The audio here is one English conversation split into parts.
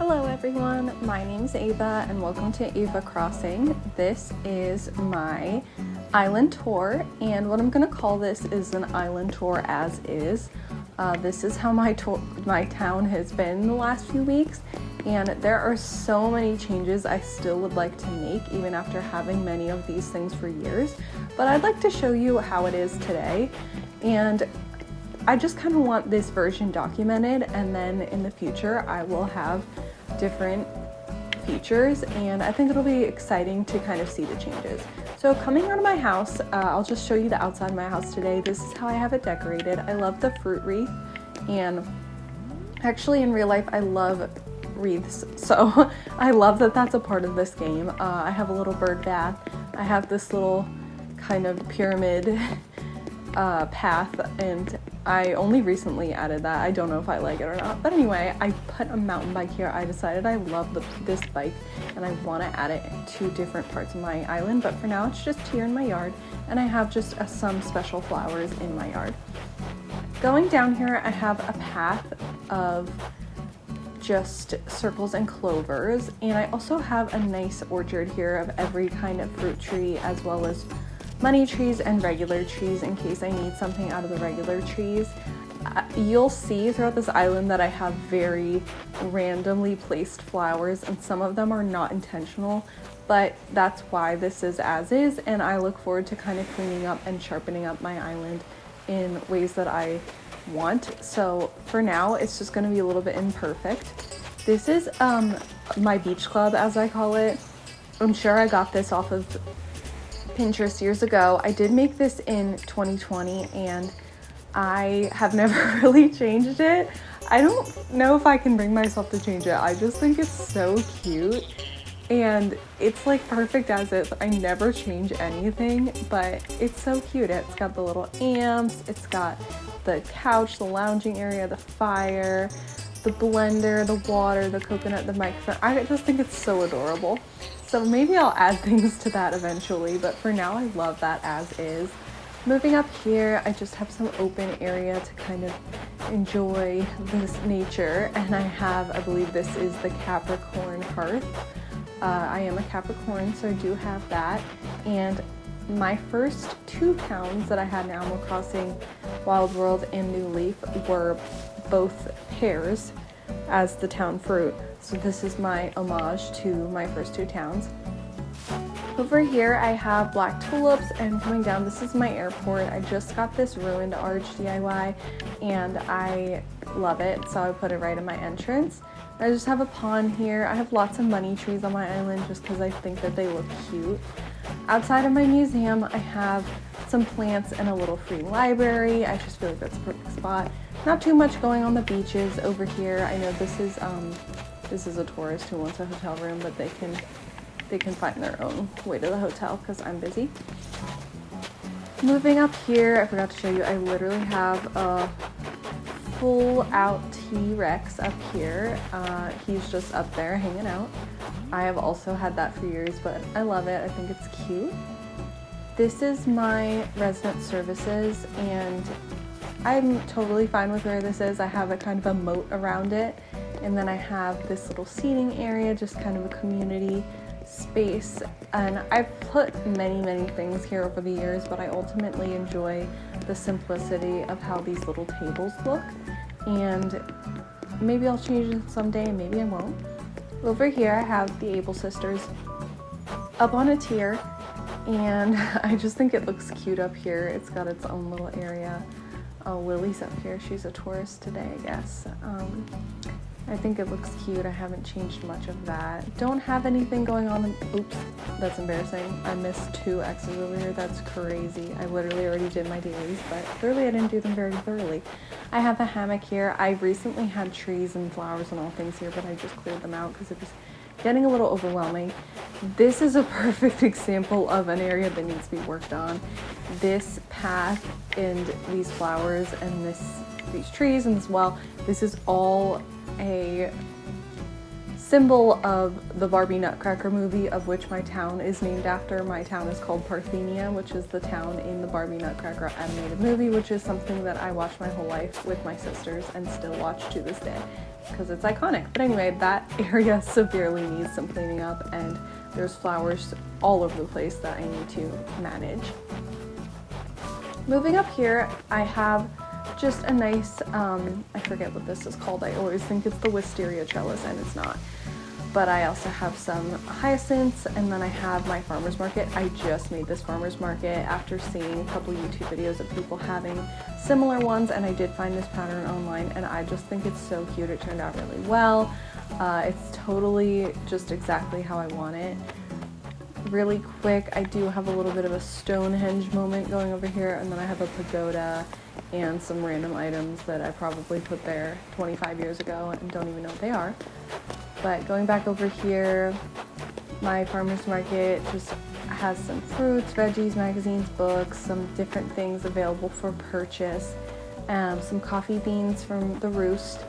Hello everyone, my name is Ava and welcome to Ava Crossing. This is my island tour, and what I'm going to call this is an island tour as is. This is how my town has been the last few weeks, and there are so many changes I still would like to make even after having many of these things for years, but I'd like to show you how it is today. And I just kind of want this version documented, and then in the future I will have different features, and I think it'll be exciting to kind of see the changes. So coming out of my house, I'll just show you the outside of my house today. This is how I have it decorated. I love the fruit wreath, and actually in real life I love wreaths, so I love that that's a part of this game. I have a little bird bath. I have this little kind of pyramid path, and I only recently added that. I don't know if I like it or not, but anyway, I put a mountain bike here. I decided I love this bike and I want to add it to different parts of my island, but for now it's just here in my yard, and I have just some special flowers in my yard. Going down here, I have a path of just circles and clovers, and I also have a nice orchard here of every kind of fruit tree, as well as money trees and regular trees in case I need something out of the regular trees. You'll see throughout this island that I have very randomly placed flowers, and some of them are not intentional, but that's why this is as is, and I look forward to kind of cleaning up and sharpening up my island in ways that I want. So for now it's just going to be a little bit imperfect. This is my beach club, as I call it. I'm sure I got this off of Pinterest years ago. I did make this in 2020 and I have never really changed it. I don't know if I can bring myself to change it. I just think it's so cute and it's like perfect as is. I never change anything, but it's so cute. It's got the little amps, it's got the couch, the lounging area, the fire, the blender, the water, the coconut, the microphone. I just think it's so adorable. So maybe I'll add things to that eventually, but for now I love that as is. Moving up here, I just have some open area to kind of enjoy this nature, and I believe this is the Capricorn hearth. I am a Capricorn, so I do have that. And my first two towns that I had in Animal Crossing Wild World and New Leaf were both pears as the town fruit. So this is my homage to my first two towns. Over here I have black tulips, and coming down, this is my airport. I just got this ruined arch DIY and I love it, so I put it right in my entrance. I just have a pond here. I have lots of money trees on my island just because I think that they look cute. Outside of my museum, I have some plants and a little free library. I just feel like that's a perfect spot. Not too much going on the beaches over here. I know this is a tourist who wants a hotel room, but they can find their own way to the hotel because I'm busy. Moving up here, I forgot to show you, I literally have a full out T-Rex up here. He's just up there hanging out. I have also had that for years, but I love it. I think it's cute. This is my resident services, and I'm totally fine with where this is. I have a kind of a moat around it, and then I have this little seating area, just kind of a community space. And I've put many things here over the years, but I ultimately enjoy the simplicity of how these little tables look, and maybe I'll change it someday, maybe I won't. Over here I have the Able sisters up on a tier, and I just think it looks cute up here. It's got its own little area. Oh, Lily's up here. She's a tourist today, I guess. I think it looks cute. I haven't changed much of that. Don't have anything going on. Oops, that's embarrassing. I missed 2 X's over here. That's crazy. I literally already did my dailies, but clearly I didn't do them very thoroughly. I have a hammock here. I recently had trees and flowers and all things here, but I just cleared them out because it was getting a little overwhelming. This is a perfect example of an area that needs to be worked on. This path and these flowers and these trees and this well, this is all a symbol of the Barbie Nutcracker movie, of which my town is named after. My town is called Parthenia, which is the town in the Barbie Nutcracker animated movie, which is something that I watched my whole life with my sisters and still watch to this day. because it's iconic. But anyway, that area severely needs some cleaning up, and there's flowers all over the place that I need to manage. Moving up here, I have just a nice, I forget what this is called. I always think it's the wisteria trellis, and it's not. But I also have some hyacinths, and then I have my farmer's market. I just made this farmer's market after seeing a couple YouTube videos of people having similar ones, and I did find this pattern online, and I just think it's so cute. It turned out really well. It's totally just exactly how I want it. Really quick, I do have a little bit of a Stonehenge moment going over here, and then I have a pagoda and some random items that I probably put there 25 years ago and don't even know what they are. But going back over here, my farmer's market just has some fruits, veggies, magazines, books, some different things available for purchase, some coffee beans from the Roost.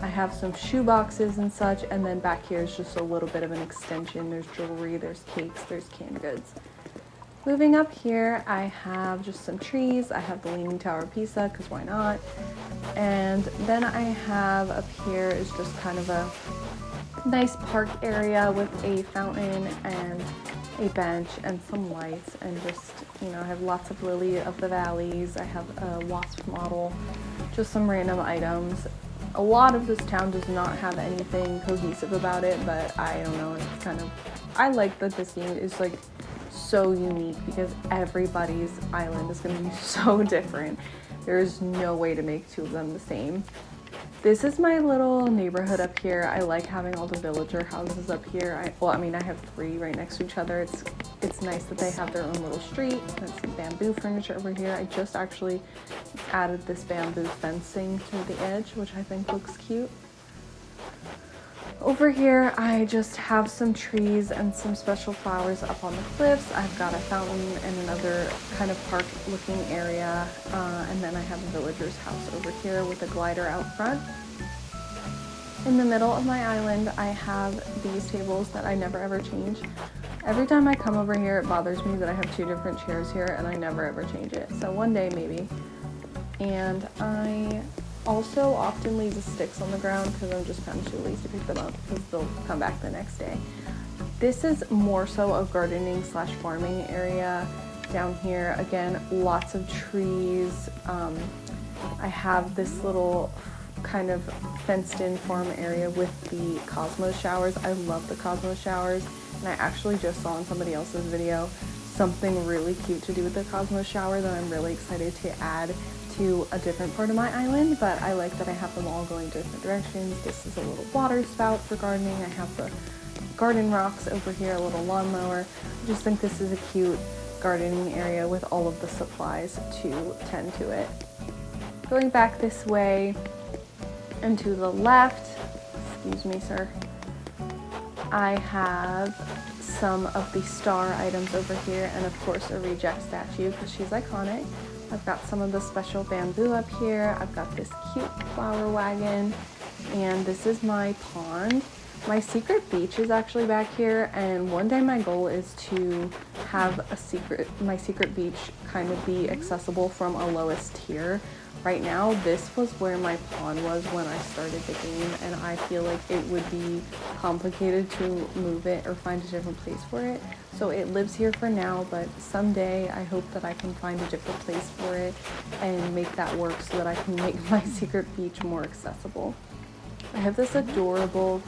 I have some shoe boxes and such, and then back here is just a little bit of an extension. There's jewelry, there's cakes, there's canned goods. Moving up here, I have just some trees. I have the Leaning Tower of Pisa, because why not? And then I have up here is just kind of a nice park area with a fountain and a bench and some lights, and just, you know, I have lots of lily of the valleys. I have a wasp model, just some random items. A lot of this town does not have anything cohesive about it, but I don't know, it's kind of, I like that this game is like so unique because everybody's island is going to be so different. There is no way to make two of them the same. This is my little neighborhood up here. I like having all the villager houses up here. I have 3 right next to each other. It's nice that they have their own little street. There's some bamboo furniture over here. I just actually added this bamboo fencing to the edge, which I think looks cute. Over here, I just have some trees and some special flowers up on the cliffs. I've got a fountain and another kind of park looking area. And then I have a villager's house over here with a glider out front. In the middle of my island, I have these tables that I never ever change. Every time I come over here, it bothers me that I have 2 different chairs here and I never ever change it. So one day maybe. And I also often leave the sticks on the ground because I'm just kind of too lazy to pick them up because they'll come back the next day. This is more so a gardening / farming area down here. Again, lots of trees. I have this little kind of fenced in farm area with the Cosmos showers. I love the Cosmos showers, and I actually just saw in somebody else's video something really cute to do with the Cosmos shower that I'm really excited to add to a different part of my island, but I like that I have them all going different directions. This is a little water spout for gardening. I have the garden rocks over here, a little lawnmower. I just think this is a cute gardening area with all of the supplies to tend to it. Going back this way and to the left, excuse me, sir, I have some of the star items over here, and of course a reject statue because she's iconic. I've got some of the special bamboo up here. I've got this cute flower wagon, and this is my pond. My secret beach is actually back here, and one day my goal is to have my secret beach kind of be accessible from a lowest tier. Right now, this was where my pond was when I started the game, and I feel like it would be complicated to move it or find a different place for it. So it lives here for now, but someday I hope that I can find a different place for it and make that work so that I can make my secret beach more accessible. I have this adorable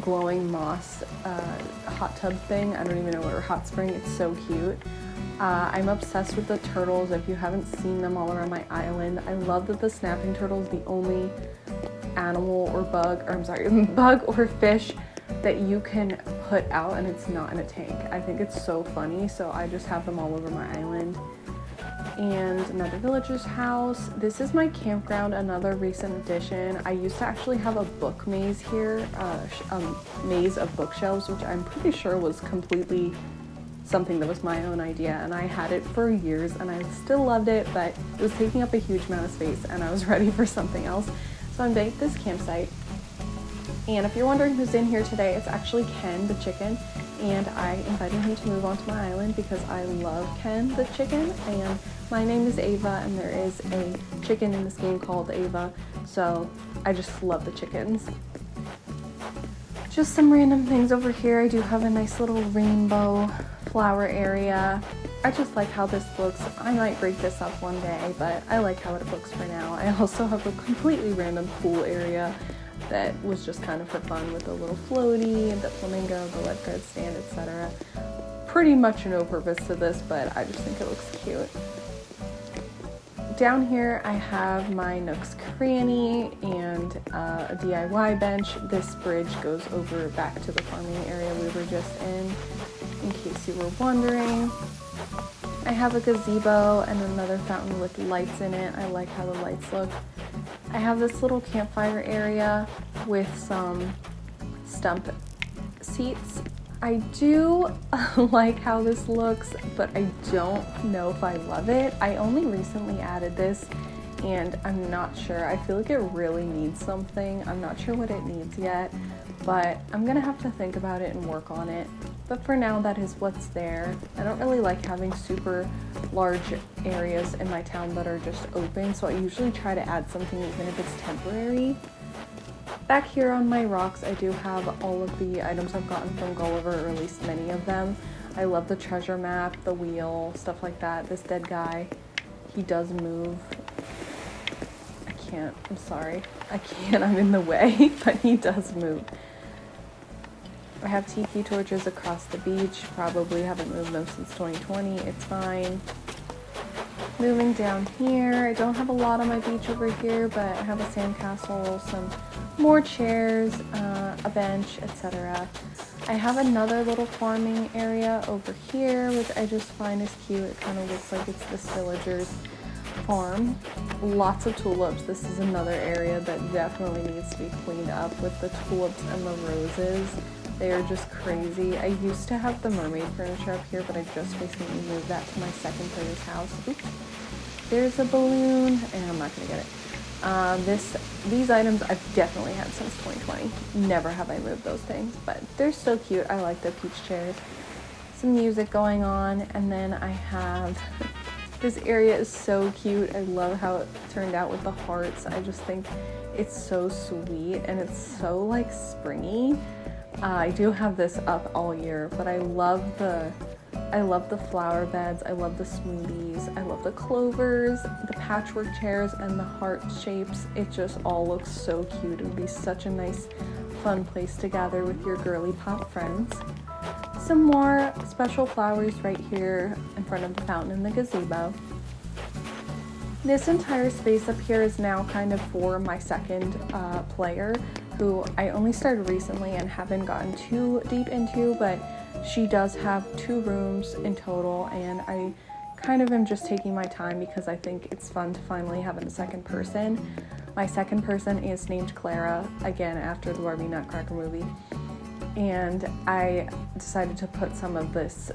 glowing moss hot tub thing. I don't even know what, or hot spring. It's so cute. I'm obsessed with the turtles. If you haven't seen them all around my island, I love that the snapping turtle is the only animal or bug or fish that you can put out and it's not in a tank. I think it's so funny, so I just have them all over my island. And another villager's house. This is my campground, another recent addition. I used to actually have a book maze here, a maze of bookshelves, which I'm pretty sure was completely something that was my own idea, and I had it for years and I still loved it, but it was taking up a huge amount of space and I was ready for something else. So I made this campsite, and if you're wondering who's in here today, it's actually Ken the chicken, and I invited him to move onto my island because I love Ken the chicken, and my name is Ava, and there is a chicken in this game called Ava, so I just love the chickens. Just some random things over here. I do have a nice little rainbow flower area. I just like how this looks. I might break this up one day, but I like how it looks for now. I also have a completely random pool area that was just kind of for fun with a little floaty, the flamingo, the lifeguard stand, etc. Pretty much no purpose to this, but I just think it looks cute. Down here I have my Nook's Cranny and a DIY bench. This bridge goes over back to the farming area we were just in case you were wondering. I have a gazebo and another fountain with lights in it. I like how the lights look. I have this little campfire area with some stump seats. I do like how this looks, but I don't know if I love it. I only recently added this and I'm not sure. I feel like it really needs something. I'm not sure what it needs yet, but I'm gonna have to think about it and work on it. But for now, that is what's there. I don't really like having super large areas in my town that are just open, so I usually try to add something even if it's temporary. Back here on my rocks, I do have all of the items I've gotten from Gulliver, or at least many of them. I love the treasure map, the wheel, stuff like that. This dead guy, he does move. I can't, I'm sorry. I can't, I'm in the way, but he does move. I have tiki torches across the beach. Probably haven't moved them since 2020. It's fine. Moving down here, I don't have a lot on my beach over here, but I have a sandcastle, some more chairs, a bench, etc. I have another little farming area over here, which I just find is cute. It kind of looks like it's this villager's farm. Lots of tulips. This is another area that definitely needs to be cleaned up with the tulips and the roses. They are just crazy. I used to have the mermaid furniture up here, but I just recently moved that to my second player's house. Oops. There's a balloon, and I'm not gonna get it. These items I've definitely had since 2020. Never have I moved those things, but they're still cute. I like the peach chairs. Some music going on, and then I have, this area is so cute. I love how it turned out with the hearts. I just think it's so sweet, and it's so like springy. I do have this up all year, but I love the flower beds, I love the smoothies, I love the clovers, the patchwork chairs, and the heart shapes. It just all looks so cute. It would be such a nice, fun place to gather with your girly pop friends. Some more special flowers right here in front of the fountain in the gazebo. This entire space up here is now kind of for my second player, who I only started recently and haven't gotten too deep into, but she does have 2 rooms in total, and I kind of am just taking my time because I think it's fun to finally have a second person. My second person is named Clara, again after the Barbie Nutcracker movie, and I decided to put some of this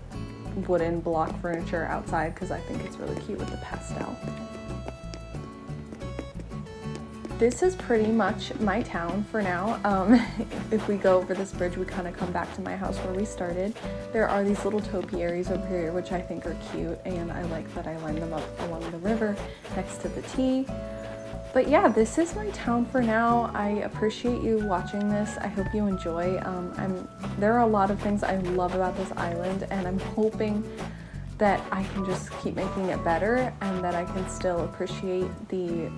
wooden block furniture outside because I think it's really cute with the pastel. This is pretty much my town for now. If we go over this bridge, we kind of come back to my house where we started. There are these little topiaries over here, which I think are cute, and I like that I lined them up along the river next to the T. But yeah, this is my town for now. I appreciate you watching this. I hope you enjoy. There are a lot of things I love about this island, and I'm hoping that I can just keep making it better and that I can still appreciate the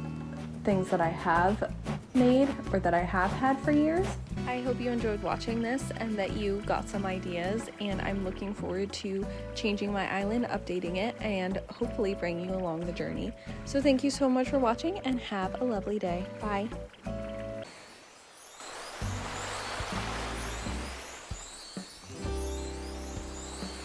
things that I have made or that I have had for years. I hope you enjoyed watching this and that you got some ideas, and I'm looking forward to changing my island, updating it, and hopefully bringing you along the journey. So thank you so much for watching and have a lovely day. Bye.